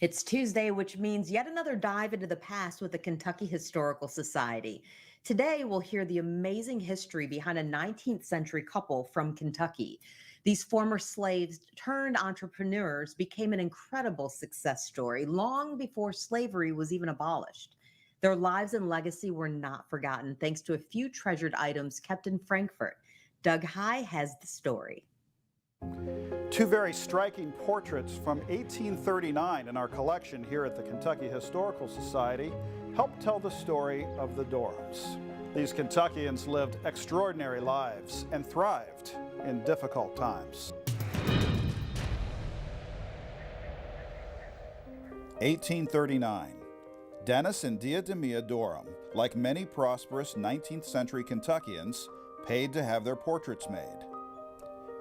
It's Tuesday, which means yet another dive into the past with the Kentucky Historical Society. Today, we'll hear the amazing history behind a 19th century couple from Kentucky. These former slaves turned entrepreneurs became an incredible success story long before slavery was even abolished. Their lives and legacy were not forgotten thanks to a few treasured items kept in Frankfurt. Doug High has the story. Two very striking portraits from 1839 in our collection here at the Kentucky Historical Society help tell the story of the Dorhams. These Kentuckians lived extraordinary lives and thrived in difficult times. 1839. Dennis and Diademia Dorham, like many prosperous 19th century Kentuckians, paid to have their portraits made.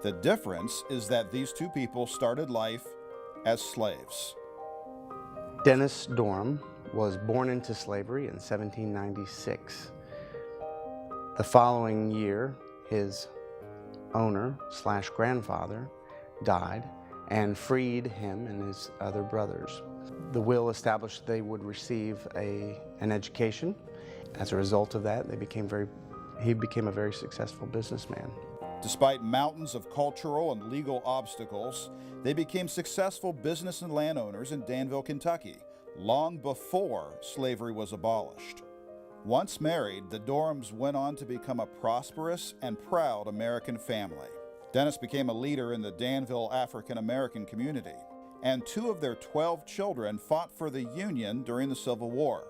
The difference is that these two people started life as slaves. Dennis Dorham was born into slavery in 1796. The following year, his owner/grandfather died and freed him and his other brothers. The will established they would receive an education. As a result of that, he became a very successful businessman. Despite mountains of cultural and legal obstacles, they became successful business and landowners in Danville, Kentucky, long before slavery was abolished. Once married, the Dorhams went on to become a prosperous and proud American family. Dennis became a leader in the Danville African American community, and 2 of their 12 children fought for the Union during the Civil War.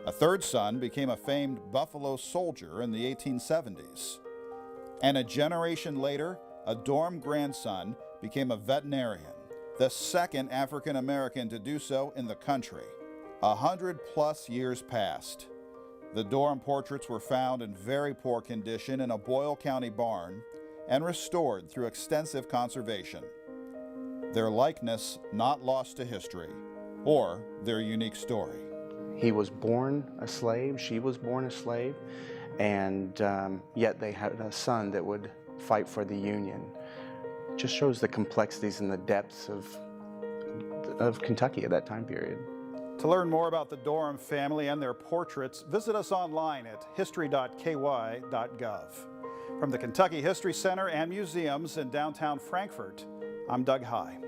A third son became a famed Buffalo soldier in the 1870s. And a generation later, a Dorham grandson became a veterinarian, the second African American to do so in the country. 100+ years passed. The Dorham portraits were found in very poor condition in a Boyle County barn and restored through extensive conservation. Their likeness not lost to history, or their unique story. He was born a slave, she was born a slave, and yet they had a son that would fight for the Union. Just shows the complexities and the depths of Kentucky at that time period. To learn more about the Dorham family and their portraits, visit us online at History.KY.gov. From the Kentucky History Center and Museums in downtown Frankfort, I'm Doug High.